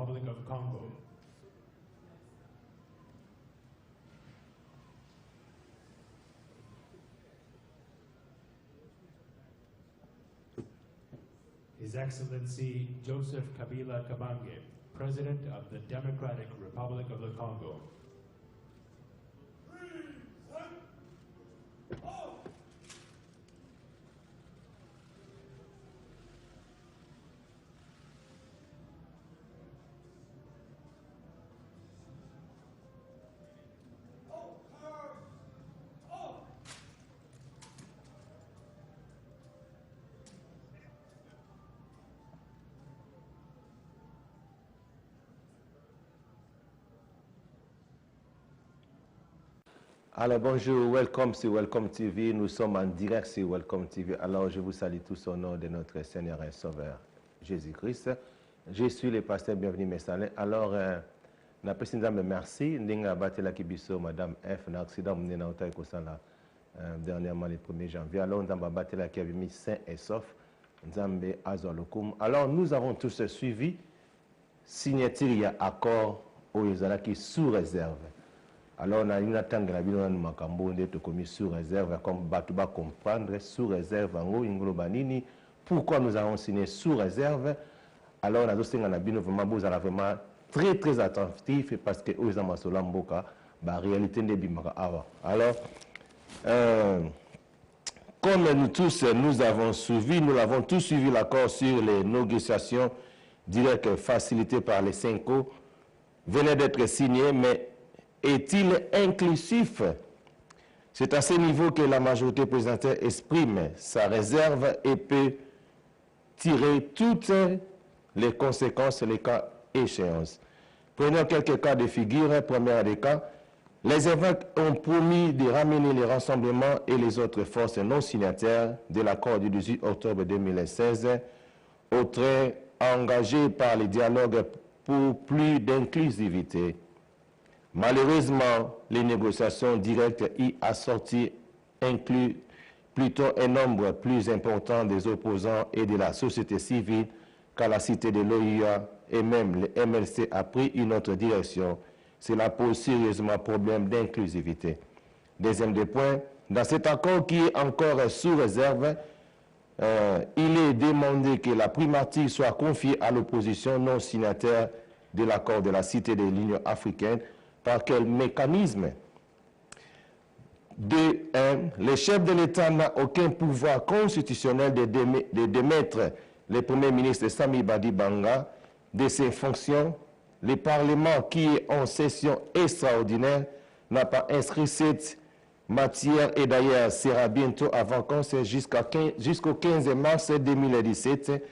Republic of Congo. His Excellency Joseph Kabila Kabange, President of the Democratic Republic of the Congo. Alors bonjour, welcome sur Welcome TV. Nous sommes en direct sur Welcome TV. Alors je vous salue tous au nom de notre Seigneur et Sauveur Jésus-Christ. Je suis le pasteur Bienvenu Messalin. Alors, na président merci. Ndinga batela kibiso Madame F. Na accident mené na otaï kosala dernièrement le 1er janvier. Alors nous avons batela qui avait mis sain et sauf. Nzambe azolokum. Alors nous avons tous suivi signature accord au Yezala qui sous réserve. Alors, on a une attente de commis sous réserve, comme Batouba comprendre, sous réserve, pourquoi nous avons signé sous réserve. Alors, on a vraiment très très attentif parce que nous avons la réalité de Bimaka. Alors, comme nous tous, nous avons tous suivi l'accord sur les négociations directes facilitées par les 5 venait d'être signé, mais est-il inclusif? C'est à ce niveau que la majorité présidentielle exprime sa réserve et peut tirer toutes les conséquences les cas échéances. Prenons quelques cas de figure. Premier des cas, les évêques ont promis de ramener les rassemblements et les autres forces non signataires de l'accord du 18 octobre 2016 au trait engagé par les dialogues pour plus d'inclusivité. Malheureusement, les négociations directes y assorties incluent plutôt un nombre plus important des opposants et de la société civile qu'à la cité de l'OIA et même le MLC a pris une autre direction. Cela pose sérieusement problème d'inclusivité. Deuxième des points, dans cet accord qui est encore sous réserve, il est demandé que la primature soit confiée à l'opposition non signataire de l'accord de la cité de l'Union africaine. Par quel mécanisme? De 1. Le chef de l'État n'a aucun pouvoir constitutionnel de démettre le Premier ministre Sami Badibanga de ses fonctions. Le Parlement, qui est en session extraordinaire, n'a pas inscrit cette matière et d'ailleurs sera bientôt à vacances jusqu'au 15 mars 2017.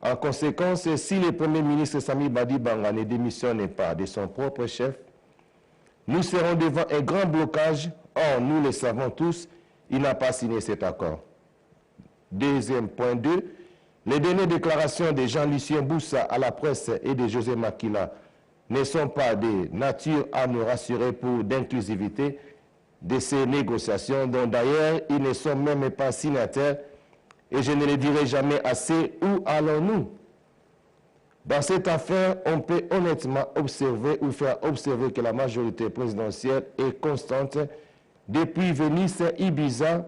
En conséquence, si le Premier ministre Sami Badibanga ne démissionne pas de son propre chef, nous serons devant un grand blocage. Or, nous le savons tous, il n'a pas signé cet accord. Deuxième point 2, les dernières déclarations de Jean-Lucien Boussa à la presse et de José Makila ne sont pas de nature à nous rassurer pour l'inclusivité de ces négociations, dont d'ailleurs ils ne sont même pas signataires, et je ne le dirai jamais assez. Où allons-nous? Dans cette affaire, on peut honnêtement observer ou faire observer que la majorité présidentielle est constante. Depuis Venise, Ibiza,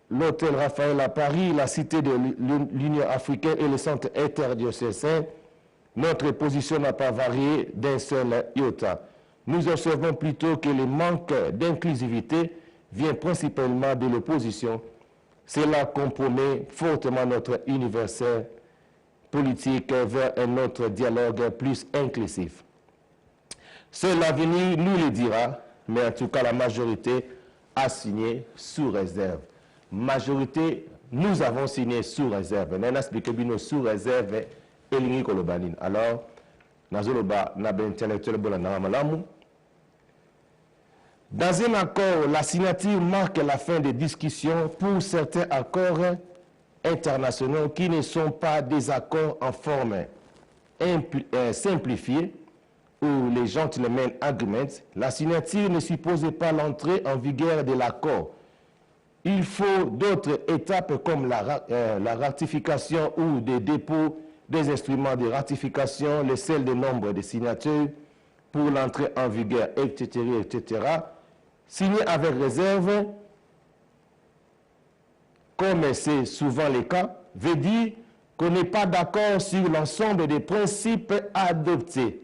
l'hôtel Raphaël à Paris, la cité de l'Union africaine et le centre interdiocésain, notre position n'a pas varié d'un seul iota. Nous observons plutôt que le manque d'inclusivité vient principalement de l'opposition. Cela compromet fortement notre universel politique vers un autre dialogue plus inclusif. Seul l'avenir nous le dira, mais en tout cas la majorité a signé sous réserve. Majorité, nous avons signé sous réserve. Nous avons expliqué que sous réserve et alors, dans un accord, la signature marque la fin des discussions pour certains accords internationaux qui ne sont pas des accords en forme simplifiée ou les gentlemen agreements. La signature ne suppose pas l'entrée en vigueur de l'accord. Il faut d'autres étapes comme la ratification ou des dépôts des instruments de ratification, les celles de nombre de signatures pour l'entrée en vigueur, etc., etc., signé avec réserve, comme c'est souvent le cas, veut dire qu'on n'est pas d'accord sur l'ensemble des principes adoptés.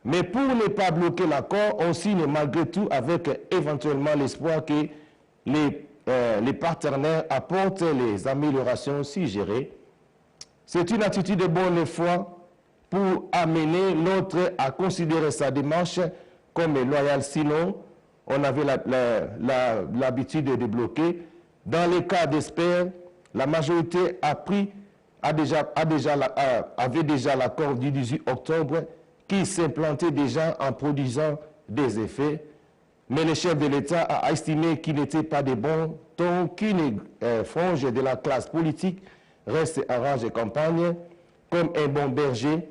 Mais pour ne pas bloquer l'accord, on signe malgré tout avec éventuellement l'espoir que les partenaires apportent les améliorations suggérées. C'est une attitude de bonne foi pour amener l'autre à considérer sa démarche comme loyale. Sinon, on avait l'habitude de bloquer. Dans les cas d'espère, la majorité avait déjà l'accord du 18 octobre qui s'implantait déjà en produisant des effets. Mais le chef de l'État a estimé qu'il n'était pas de bon ton qu'une frange de la classe politique reste en rage de campagne. Comme un bon berger,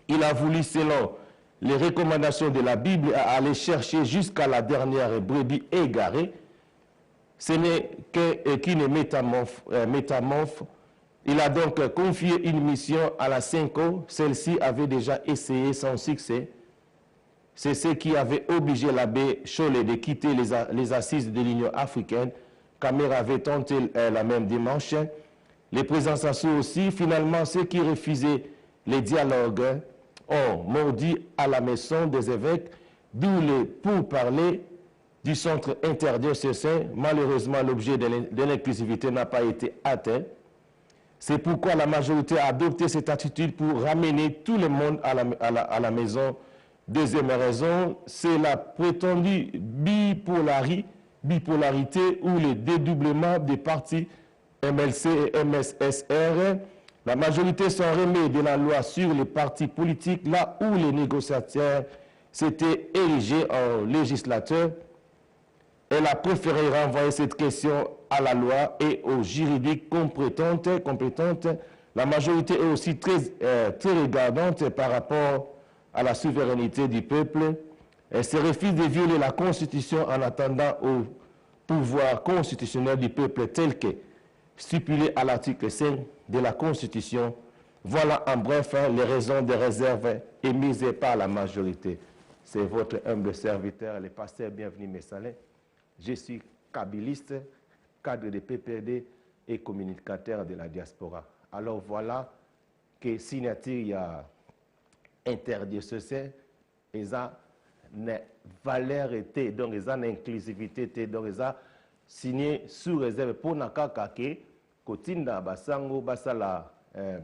il a voulu, selon les recommandations de la Bible, aller chercher jusqu'à la dernière brebis égarée. Ce n'est qu'une métamorphe. Il a donc confié une mission à la Cinco. Celle-ci avait déjà essayé sans succès. C'est ce qui avait obligé l'abbé Cholet de quitter les assises de l'Union africaine. Camère avait tenté la même démarche. Les présidents Sassou aussi, finalement, ceux qui refusaient les dialogues ont mordi à la maison des évêques, d'où le pourparlers du centre interdiocésain. Malheureusement, l'objet de l'inclusivité n'a pas été atteint. C'est pourquoi la majorité a adopté cette attitude pour ramener tout le monde à la maison. Deuxième raison, c'est la prétendue bipolarité ou le dédoublement des partis MLC et MSSR. La majorité s'en remet de la loi sur les partis politiques, là où les négociateurs s'étaient érigés en législateurs. Elle a préféré renvoyer cette question à la loi et aux juridiques compétentes. La majorité est aussi très regardante par rapport à la souveraineté du peuple. Elle se refuse de violer la Constitution en attendant au pouvoir constitutionnel du peuple tel que stipulé à l'article 5 de la Constitution. Voilà en bref les raisons de réserve émises par la majorité. C'est votre humble serviteur, le pasteur Bienvenu Messalin. Je suis kabiliste, cadre de PPD et communicateur de la diaspora. Alors voilà que signature il y a interdiocésain, ils ont une valeur été, donc ils ont une inclusivité été, donc ils ont signé sous réserve pour nakaka ke kotinda basango basala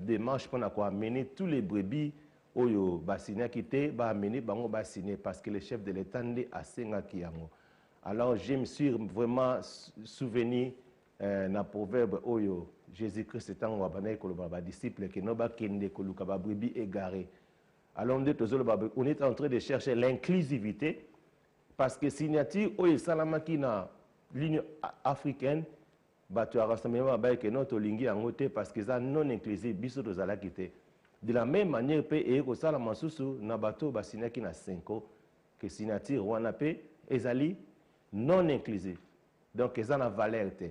démarche pour amener tous les brebis oyo basina kité ba amener bango ba signer parce que le chef de l'État ndi asenga kiyango. Alors je me suis vraiment souvenu na proverbe oyo Jésus-Christ étant wabana koloba ba disciple ke no ba kende koluka ba brebis égaré. Alors on est en train de chercher l'inclusivité parce que signature oyo salamaki na l'Union africaine bato rassemblement ba ke no to lingi yango te parce que ça non inclusif biso to zala kité. De la même manière pe e ko sala masusu na bato ba sinaki na 5 que signature wana pe ezali non inclusif. Donc ils ont la valeur te.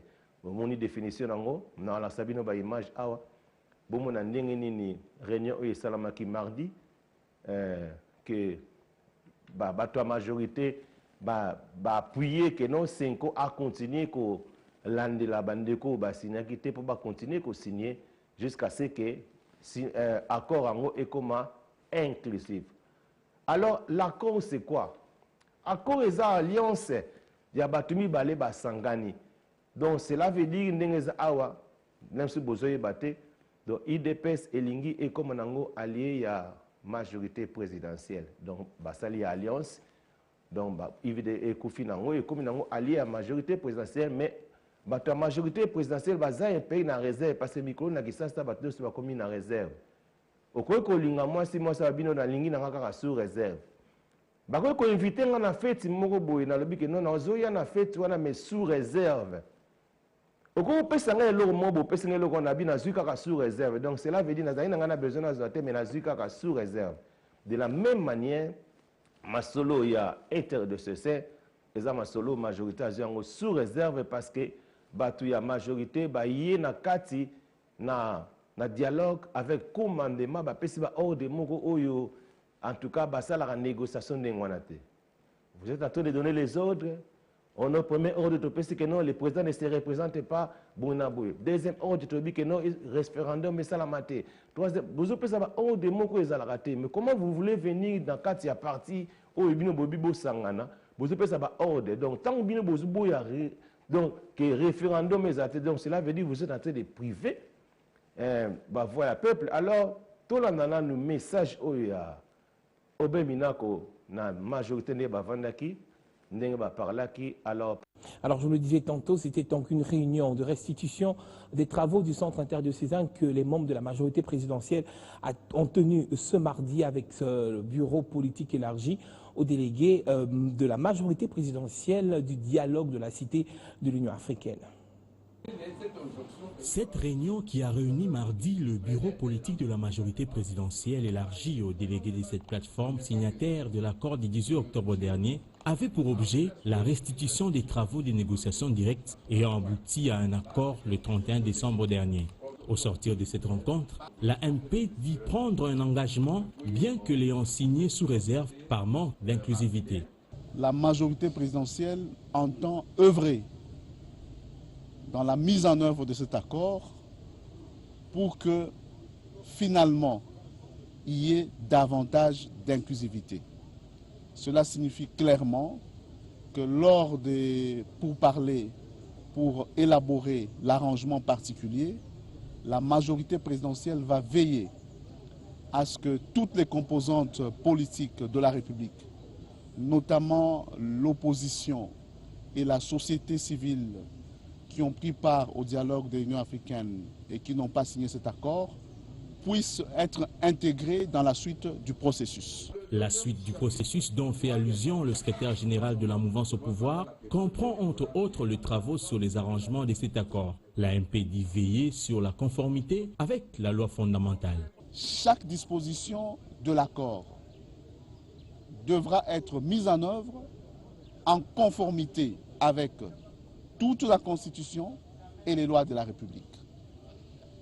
Bon ni définition nango na la sabino ba image awa. Bon mon ndenge nini réunion oyo salamaki mardi que bato majorité appuyer que non 5 a continuer ko lande la bandeko ba signer kité pour continuer ko signer jusqu'à ce que accord en est comme inclusif. Alors l'accord c'est quoi? Accord est alliance ya batumi balé ba sangani. Donc cela veut dire ndengeza awa même si bozoye baté donc IDPS elingi et comme nango allié ya majorité présidentielle. Donc basali alliance donc ivide et kofi nango et comme nango allié à majorité présidentielle mais la majorité présidentielle baza un pays na réserve parce que micro na kisasa bato so bakomi na réserve. Okoy ko linga mwasi mwasa bino na lingi na kaka sous réserve. Bakoy ko inviter nga na fête moko boye na lobi ke non na ozoya na fête wana mais sous réserve. Okoy pesa nga eloko mobo pesa nga eloko na bi na zui kaka sous réserve. Donc cela veut dire na zali na besoin na zote mais na zui kaka sous réserve. De la même manière masolo ya interdiocésain eza masolo majorité azango sous réserve parce que batu ya majorité ba yé na kati na na dialogue avec commandement bapesi ba ordre moko oyo en tout cas basala la négociation ndengwanate. Vous êtes en train de donner les ordres. On a premier ordre de topesi que non, le président ne se représente pas Bonaboué. Deuxième ordre de topi que non, référendum mais salamate. Troisième, vous avez ça ordre de moko ezalakate. Mais comment vous voulez venir dans quatre parti au bino bobibo sangana? Vous avez ça ordre. Donc tant que bino bozubo ya donc que référendum ezalate. Donc cela veut dire que vous êtes en train de priver voilà peuple. Alors tout le monde nous message oya obeminako na majorité ne bavandaki. Alors, je le disais tantôt, c'était donc une réunion de restitution des travaux du centre interdiocésain que les membres de la majorité présidentielle ont tenu ce mardi avec le bureau politique élargi aux délégués de la majorité présidentielle du dialogue de la Cité de l'Union africaine. Cette réunion qui a réuni mardi le bureau politique de la majorité présidentielle élargie aux délégués de cette plateforme signataire de l'accord du 18 octobre dernier avait pour objet la restitution des travaux des négociations directes ayant abouti à un accord le 31 décembre dernier. Au sortir de cette rencontre, la MP dit prendre un engagement bien que l'ayant signé sous réserve par manque d'inclusivité. La majorité présidentielle entend œuvrer dans la mise en œuvre de cet accord pour que finalement il y ait davantage d'inclusivité. Cela signifie clairement que lors des pourparlers pour élaborer l'arrangement particulier, la majorité présidentielle va veiller à ce que toutes les composantes politiques de la République, notamment l'opposition et la société civile, qui ont pris part au dialogue de l'Union africaine et qui n'ont pas signé cet accord, puissent être intégrés dans la suite du processus. La suite du processus dont fait allusion le secrétaire général de la mouvance au pouvoir comprend entre autres les travaux sur les arrangements de cet accord. La MP dit veiller sur la conformité avec la loi fondamentale. Chaque disposition de l'accord devra être mise en œuvre en conformité avec toute la Constitution et les lois de la République.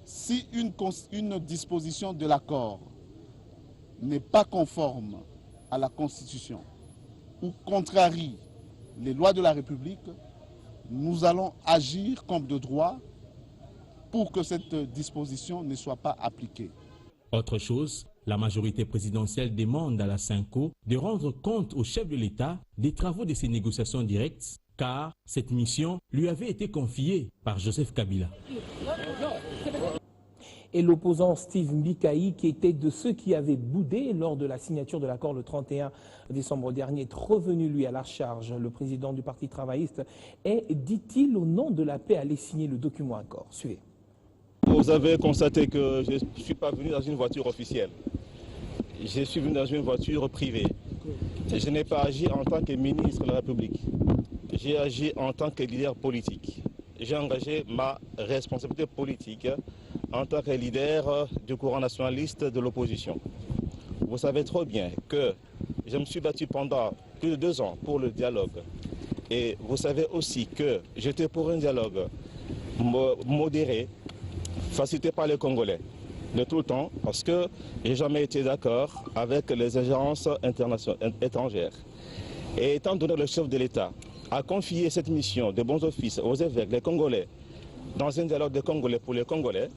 Si une disposition de l'accord n'est pas conforme à la Constitution ou contrarie les lois de la République, nous allons agir comme de droit pour que cette disposition ne soit pas appliquée. Autre chose, la majorité présidentielle demande à la CENCO de rendre compte au chef de l'État des travaux de ces négociations directes, car cette mission lui avait été confiée par Joseph Kabila. Et l'opposant Steve Mbikaï, qui était de ceux qui avaient boudé lors de la signature de l'accord le 31 décembre dernier, est revenu lui à la charge. Le président du Parti travailliste est, dit-il, au nom de la paix, allé signer le document accord. Suivez. Vous avez constaté que je ne suis pas venu dans une voiture officielle. Je suis venu dans une voiture privée. Je n'ai pas agi en tant que ministre de la République. J'ai agi en tant que leader politique. J'ai engagé ma responsabilité politique en tant que leader du courant nationaliste de l'opposition. Vous savez trop bien que je me suis battu pendant plus de 2 ans pour le dialogue. Et vous savez aussi que j'étais pour un dialogue modéré, facilité par les Congolais de tout le temps, parce que je n'ai jamais été d'accord avec les agences étrangères. Et étant donné que le chef de l'État a confié cette mission de bons offices aux évêques, les Congolais, dans un dialogue des Congolais pour les Congolais,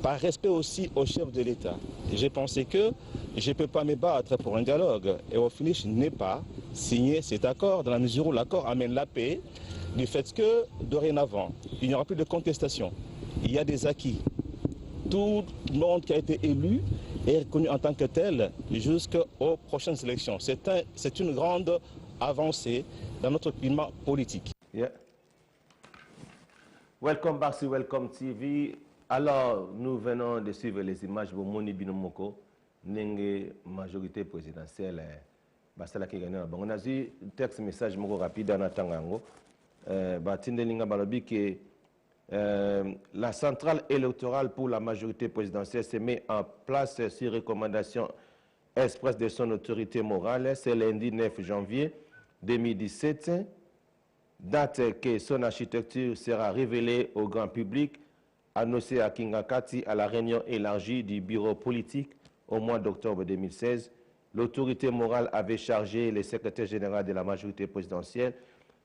par respect aussi au chef de l'État, j'ai pensé que je ne peux pas me battre pour un dialogue. Et au finish, je n'ai pas signé cet accord, dans la mesure où l'accord amène la paix, du fait que, dorénavant, il n'y aura plus de contestation. Il y a des acquis. Tout le monde qui a été élu est reconnu en tant que tel jusqu'aux prochaines élections. C'est une grande avancée dans notre climat politique. Yeah. Welcome back to Welcome TV. Alors, nous venons de suivre les images de Moni Binomoko, Nenge, majorité présidentielle. Basala qui gagne. On a vu un texte message rapide dans Tangango. Batindelinga Balobi que la centrale électorale pour la majorité présidentielle se met en place sur recommandation express de son autorité morale. C'est lundi 9 janvier 2017, date que son architecture sera révélée au grand public annoncé à Kingakati à la réunion élargie du bureau politique au mois d'octobre 2016, l'autorité morale avait chargé le secrétaire général de la majorité présidentielle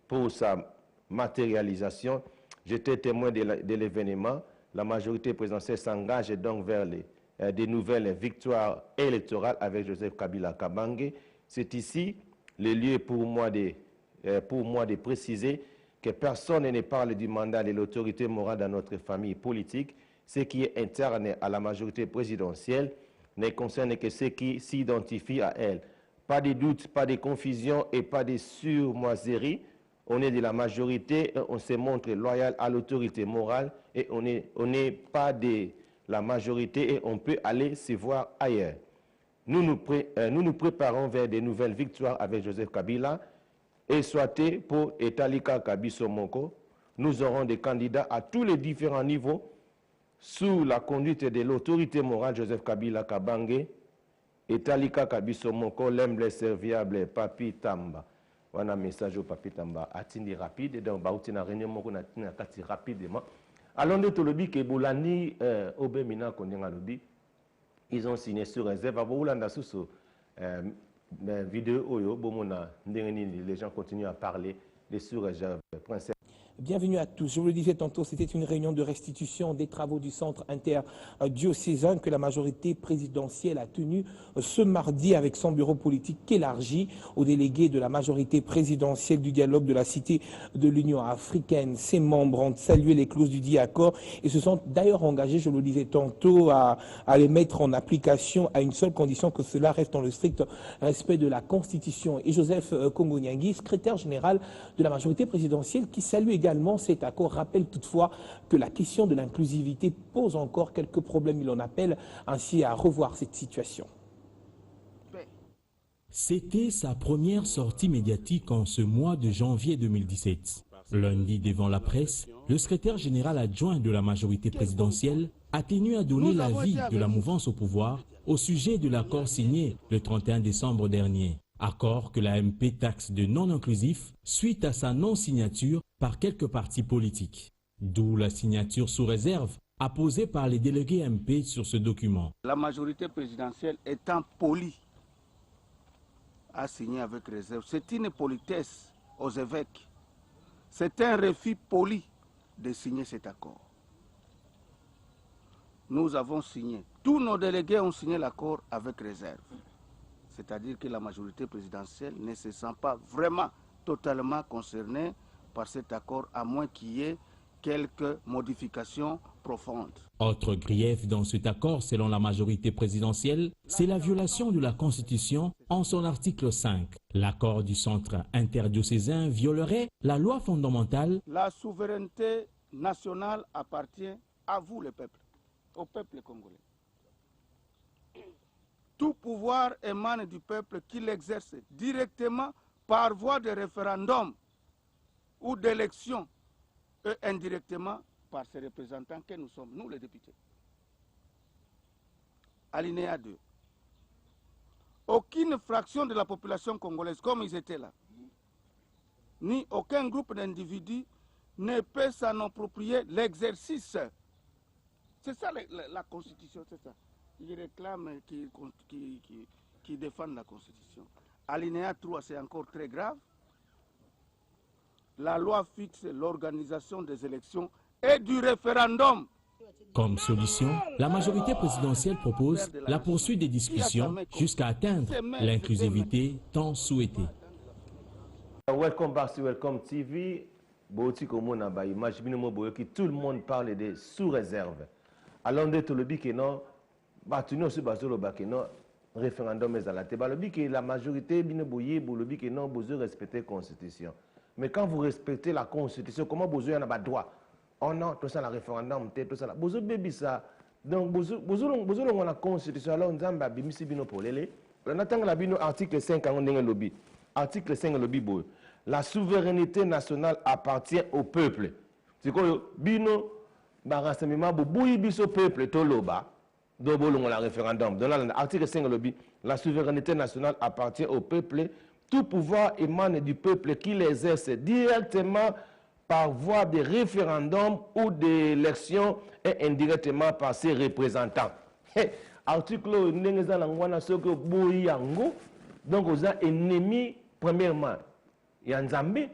pour sa matérialisation. J'étais témoin de l'événement. La majorité présidentielle s'engage donc vers des nouvelles victoires électorales avec Joseph Kabila Kabange. C'est ici le lieu pour moi de préciser que personne ne parle du mandat de l'autorité morale dans notre famille politique. Ce qui est interne à la majorité présidentielle ne concerne que ceux qui s'identifient à elle. Pas de doute, pas de confusion et pas de surmoiserie. On est de la majorité, on se montre loyal à l'autorité morale et on n'est pas de la majorité et on peut aller se voir ailleurs. Nous nous préparons vers de nouvelles victoires avec Joseph Kabila et souhaité pour Etalika Kabiso Moko. Nous aurons des candidats à tous les différents niveaux sous la conduite de l'autorité morale Joseph Kabila Kabange, Etalika Kabiso Moko, l'humble serviable Papi Tamba. On a un message au Papi Tamba, atteindre rapide, donc on a réunion moko na kati rapidement. Alors nous tolobi ke bolani obemina kondenga lobi, ils ont signé sur réserve. Avant Oulanda sous vidéo oyo bomona ndengeni les gens continuent à parler des sur-réserves. Bienvenue à tous. Je vous le disais tantôt, c'était une réunion de restitution des travaux du centre interdiocésain que la majorité présidentielle a tenu ce mardi avec son bureau politique élargi aux délégués de la majorité présidentielle du dialogue de la Cité de l'Union africaine. Ses membres ont salué les clauses du dit accord et se sont d'ailleurs engagés, je le disais tantôt, à les mettre en application à une seule condition, que cela reste dans le strict respect de la Constitution. Et Joseph Kongo-Nyangi, secrétaire général de la majorité présidentielle, qui salue également cet accord, rappelle toutefois que la question de l'inclusivité pose encore quelques problèmes. Il en appelle ainsi à revoir cette situation. C'était sa première sortie médiatique en ce mois de janvier 2017. Lundi, devant la presse, le secrétaire général adjoint de la majorité présidentielle a tenu à donner l'avis de la mouvance au pouvoir au sujet de l'accord signé le 31 décembre dernier. Accord que la MP taxe de non-inclusif suite à sa non-signature par quelques partis politiques. D'où la signature sous réserve apposée par les délégués MP sur ce document. La majorité présidentielle étant polie a signé avec réserve. C'est une politesse aux évêques. C'est un refus poli de signer cet accord. Nous avons signé. Tous nos délégués ont signé l'accord avec réserve. C'est-à-dire que la majorité présidentielle ne se sent pas vraiment totalement concernée par cet accord, à moins qu'il y ait quelques modifications profondes. Autre grief dans cet accord, selon la majorité présidentielle, c'est la violation de la Constitution en son article 5. L'accord du centre interdiocésain violerait la loi fondamentale. La souveraineté nationale appartient à vous, le peuple, au peuple congolais. Tout pouvoir émane du peuple qui l'exerce directement par voie de référendum ou d'élection et indirectement par ses représentants que nous sommes, nous les députés. Alinéa 2. Aucune fraction de la population congolaise, comme ils étaient là, ni aucun groupe d'individus ne peut s'en approprier l'exercice. C'est ça la Constitution, c'est ça. Ils réclament, qui défendent la Constitution. Alinéa 3, c'est encore très grave. La loi fixe l'organisation des élections et du référendum. Comme solution, la majorité présidentielle propose la poursuite des discussions jusqu'à atteindre l'inclusivité tant souhaitée. Welcome back to Welcome TV. Tout le monde parle de sous-réserve. Alors, de tout le but que non, référendum la majorité non besoin respecter la Constitution. Mais quand vous respectez la Constitution, comment vous avez un droit? Oh non, tout ça, le référendum, tout ça. Vous avez ça. Donc, vous avez la Constitution. Alors, nous avons l'article 5, article 5, la souveraineté nationale appartient au peuple. C'est quoi? Bino, rassemblement, peuple, toloba. La référendum. Dans l'article 5, la souveraineté nationale appartient au peuple. Tout pouvoir émane du peuple qui l'exerce directement par voie de référendum ou d'élection et indirectement par ses représentants. Article Nengezalangwana Soko Boyango, donc aux ennemis, premièrement, il y a Nzambe,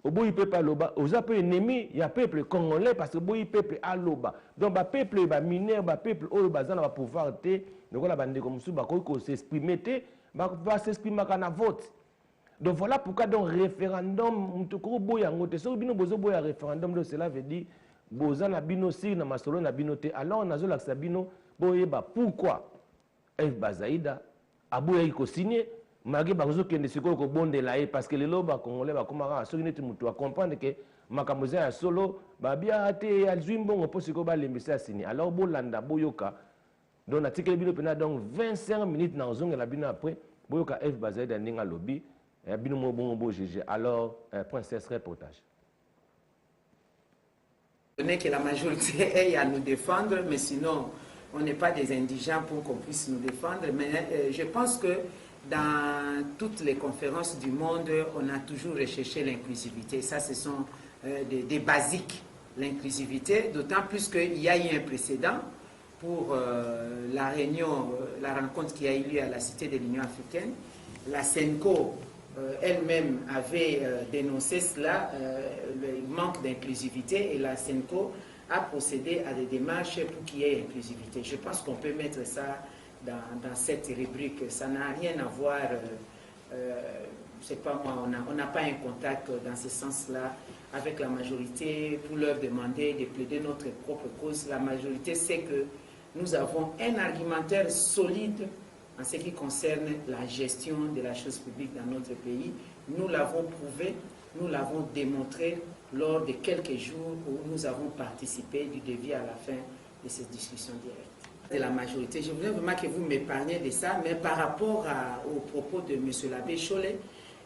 au bout peuple aloba, aux ennemis, il y a peuple congolais parce que bout peuple aloba. Donc, le peuple va mineur, le peuple au bazan va pouvoir te, donc la bande comme ça, va s'exprimer, va s'exprimer quand on vote. Donc voilà pourquoi dans le référendum, référendum, cela veut dire boza na bino si na masolo na bino te. Alors on a zo laksa bino boyeba pourquoi F Bazaïda aboya iko signé malgré bazo kende siko ko bonde la parce que les loba congolais ba komara so neti mutu a comprendre que makamoza ya solo ba bia te alzwimbo po siko ba lembisa signé. Alors bolanda boyoka donc article bino pena donc 25 minutes na zonga la bino après boyoka F Bazaïda ninga lobby. Alors, princesse, reportage. Que la majorité ait à nous défendre, mais sinon, on n'est pas des indigents pour qu'on puisse nous défendre. Mais je pense que dans toutes les conférences du monde, on a toujours recherché l'inclusivité. Ça, ce sont des basiques, l'inclusivité, d'autant plus qu'il y a eu un précédent pour la réunion, la rencontre qui a eu lieu à la Cité de l'Union africaine. La CENCO elle-même avait dénoncé cela, le manque d'inclusivité, et la CENCO a procédé à des démarches pour qu'il y ait inclusivité. Je pense qu'on peut mettre ça dans cette rubrique. Ça n'a rien à voir, c'est pas moi, on n'a pas un contact dans ce sens-là avec la majorité pour leur demander de plaider notre propre cause. La majorité sait que nous avons un argumentaire solide en ce qui concerne la gestion de la chose publique dans notre pays. Nous l'avons prouvé, nous l'avons démontré lors de quelques jours où nous avons participé du début à la fin de cette discussion directe. De la majorité, je voudrais vraiment que vous m'épargniez de ça, mais par rapport aux propos de M. l'abbé Cholet,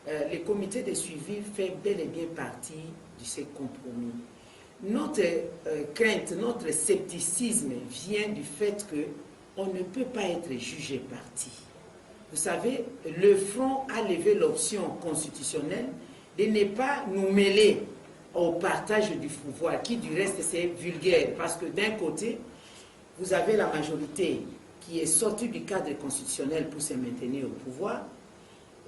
le comité de suivi fait bel et bien partie de ces compromis. Notre crainte, notre scepticisme vient du fait que on ne peut pas être jugé parti. Vous savez, le Front a levé l'option constitutionnelle de ne pas nous mêler au partage du pouvoir, qui du reste c'est vulgaire, parce que d'un côté, vous avez la majorité qui est sortie du cadre constitutionnel pour se maintenir au pouvoir.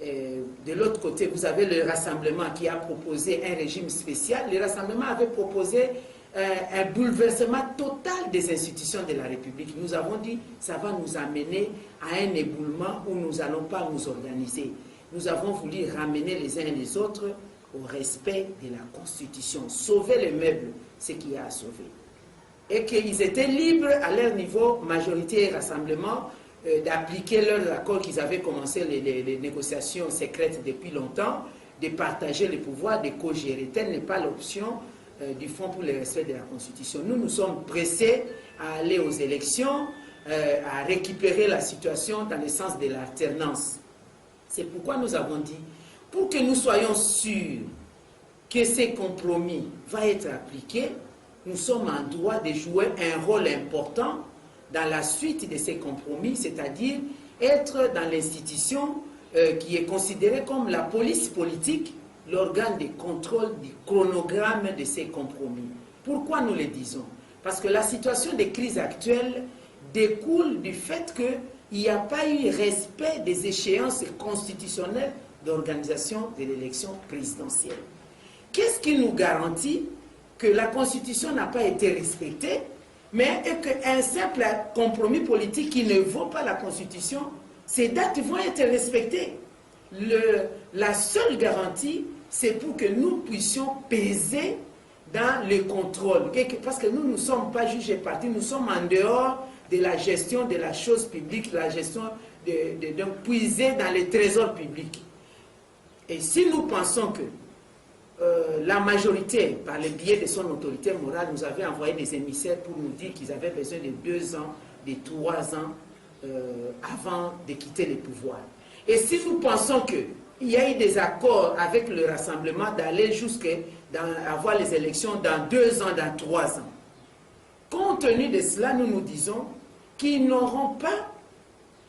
De l'autre côté, vous avez le Rassemblement qui a proposé un régime spécial. Le Rassemblement avait proposé un bouleversement total des institutions de la République. Nous avons dit que ça va nous amener à un éboulement où nous n'allons pas nous organiser. Nous avons voulu ramener les uns et les autres au respect de la Constitution, sauver les meubles, ce qu'il y a à sauver. Et qu'ils étaient libres à leur niveau, majorité et Rassemblement, d'appliquer leurs accords qu'ils avaient commencé, les négociations secrètes depuis longtemps, de partager les pouvoirs, de co-gérer. Telle n'est pas l'option du Fonds pour le respect de la Constitution. Nous, nous sommes pressés à aller aux élections, à récupérer la situation dans le sens de l'alternance. C'est pourquoi nous avons dit, pour que nous soyons sûrs que ces compromis vont être appliqués, nous sommes en droit de jouer un rôle important dans la suite de ces compromis, c'est-à-dire être dans l'institution qui est considérée comme la police politique, l'organe de contrôle du chronogramme de ces compromis. Pourquoi nous le disons? Parce que la situation de crise actuelle découle du fait qu'il n'y a pas eu respect des échéances constitutionnelles d'organisation de l'élection présidentielle. Qu'est-ce qui nous garantit que la Constitution n'a pas été respectée, mais qu'un simple compromis politique qui ne vaut pas la Constitution, ces dates vont être respectées? La seule garantie, c'est pour que nous puissions peser dans le contrôle. Parce que nous ne sommes pas jugés partis, nous sommes en dehors de la gestion de la chose publique, la gestion de puiser dans les trésors publics. Et si nous pensons que la majorité, par le biais de son autorité morale, nous avait envoyé des émissaires pour nous dire qu'ils avaient besoin de 2 ans, de 3 ans avant de quitter le pouvoir. Et si nous pensons qu'il y a eu des accords avec le Rassemblement d'aller jusqu'à avoir les élections dans 2 ans, dans 3 ans, compte tenu de cela, nous nous disons qu'ils n'auront pas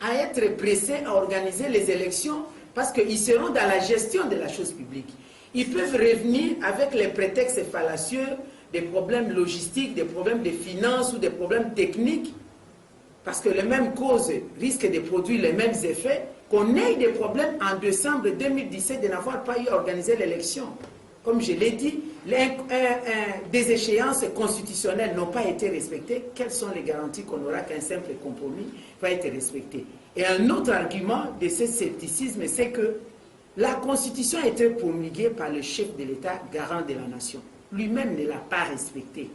à être pressés à organiser les élections parce qu'ils seront dans la gestion de la chose publique. Ils peuvent revenir avec les prétextes fallacieux des problèmes logistiques, des problèmes de finances ou des problèmes techniques, parce que les mêmes causes risquent de produire les mêmes effets, qu'on ait des problèmes en décembre 2017 de n'avoir pas eu à organiser l'élection. Comme je l'ai dit, des échéances constitutionnelles n'ont pas été respectées. Quelles sont les garanties qu'on aura qu'un simple compromis va être respecté? Et un autre argument de ce scepticisme, c'est que la Constitution a été promulguée par le chef de l'État, garant de la nation. Lui-même ne l'a pas respectée.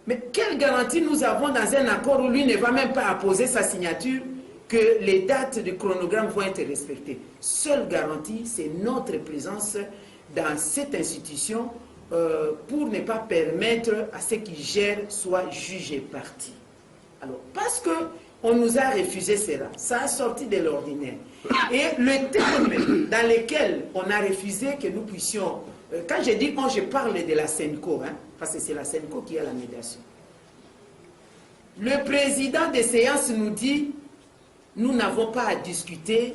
Mais quelle garantie nous avons dans un accord où lui ne va même pas apposer sa signature que les dates du chronogramme vont être respectées? Seule garantie, c'est notre présence dans cette institution pour ne pas permettre à ceux qui gèrent soient jugés partis. Alors, parce qu'on nous a refusé cela, ça a sorti de l'ordinaire. Et le terme dans lequel on a refusé que nous puissions... quand je dis on, je parle de la SENCO, hein, parce que c'est la SENCO qui a la médiation. Le président des séances nous dit, nous n'avons pas à discuter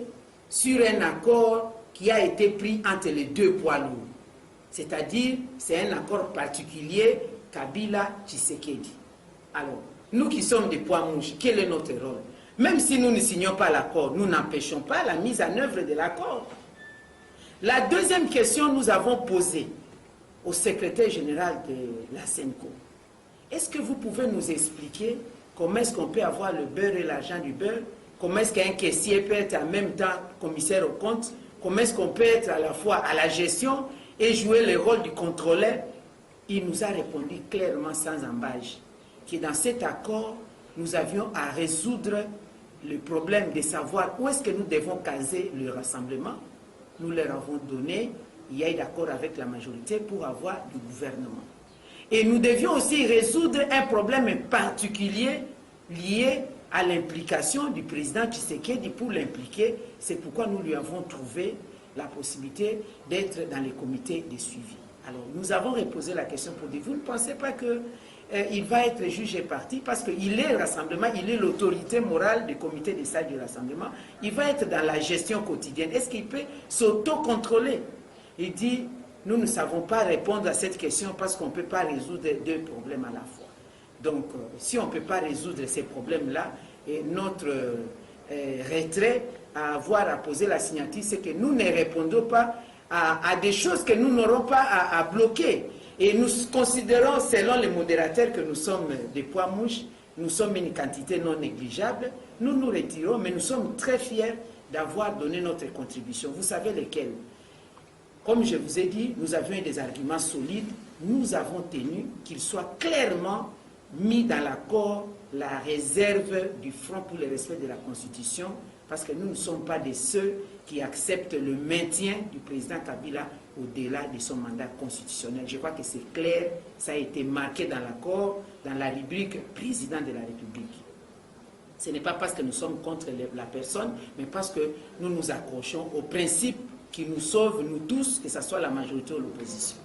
sur un accord qui a été pris entre les deux poids lourds. C'est-à-dire, c'est un accord particulier, Kabila-Tshisekedi. Alors, nous qui sommes des poids mouches, quel est notre rôle? Même si nous ne signons pas l'accord, nous n'empêchons pas la mise en œuvre de l'accord. La deuxième question, nous avons posée au secrétaire général de la SENCO. Est-ce que vous pouvez nous expliquer comment est-ce qu'on peut avoir le beurre et l'argent du beurre? Comment est-ce qu'un caissier peut être en même temps commissaire au compte? Comment est-ce qu'on peut être à la fois à la gestion et jouer le rôle du contrôleur? Il nous a répondu clairement sans embâche que dans cet accord, nous avions à résoudre le problème de savoir où est-ce que nous devons caser le rassemblement. Nous leur avons donné, il y a eu d'accord avec la majorité pour avoir du gouvernement. Et nous devions aussi résoudre un problème particulier lié à l'implication du président Tshisekedi pour l'impliquer. C'est pourquoi nous lui avons trouvé la possibilité d'être dans les comités de suivi. Alors, nous avons reposé la question pour dire, vous ne pensez pas qu'il va être jugé parti parce qu'il est rassemblement, il est l'autorité morale du comité des sages du rassemblement, il va être dans la gestion quotidienne. Est-ce qu'il peut s'auto-contrôler? Il dit, nous ne savons pas répondre à cette question parce qu'on ne peut pas résoudre deux problèmes à la fois. Donc, si on ne peut pas résoudre ces problèmes-là, et notre retrait à avoir à poser la signature, c'est que nous ne répondons pas à des choses que nous n'aurons pas à bloquer. Et nous considérons, selon les modérateurs, que nous sommes des poids mouches, nous sommes une quantité non négligeable. Nous nous retirons, mais nous sommes très fiers d'avoir donné notre contribution. Vous savez lesquels? Comme je vous ai dit, nous avions des arguments solides. Nous avons tenu qu'il soit clairement mis dans l'accord la réserve du Front pour le respect de la Constitution, parce que nous ne sommes pas de ceux qui acceptent le maintien du président Kabila au-delà de son mandat constitutionnel. Je crois que c'est clair, ça a été marqué dans l'accord, dans la rubrique « Président de la République ». Ce n'est pas parce que nous sommes contre la personne, mais parce que nous nous accrochons aux principes qui nous sauvent, nous tous, que ce soit la majorité ou l'opposition.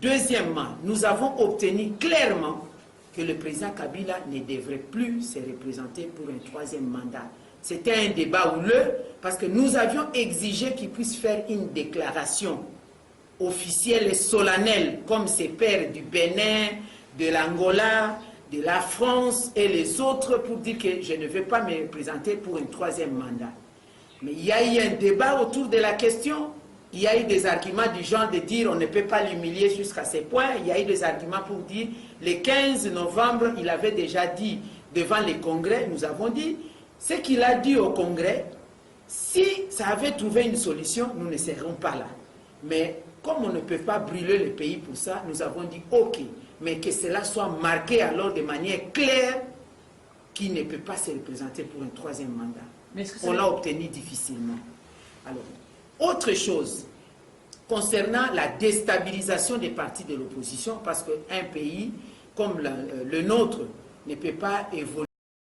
Deuxièmement, nous avons obtenu clairement que le président Kabila ne devrait plus se représenter pour un troisième mandat. C'était un débat houleux parce que nous avions exigé qu'il puisse faire une déclaration officielle et solennelle comme ses pairs du Bénin, de l'Angola, de la France et les autres pour dire que je ne veux pas me représenter pour un troisième mandat. Mais il y a eu un débat autour de la question. Il y a eu des arguments du genre de dire on ne peut pas l'humilier jusqu'à ce point. Il y a eu des arguments pour dire le 15 novembre, il avait déjà dit devant les congrès, nous avons dit, ce qu'il a dit au congrès, si ça avait trouvé une solution, nous ne serions pas là. Mais comme on ne peut pas brûler le pays pour ça, nous avons dit ok, mais que cela soit marqué alors de manière claire qu'il ne peut pas se représenter pour un troisième mandat. On l'a obtenu difficilement. Alors, autre chose, concernant la déstabilisation des partis de l'opposition, parce qu'un pays comme le nôtre ne peut pas évoluer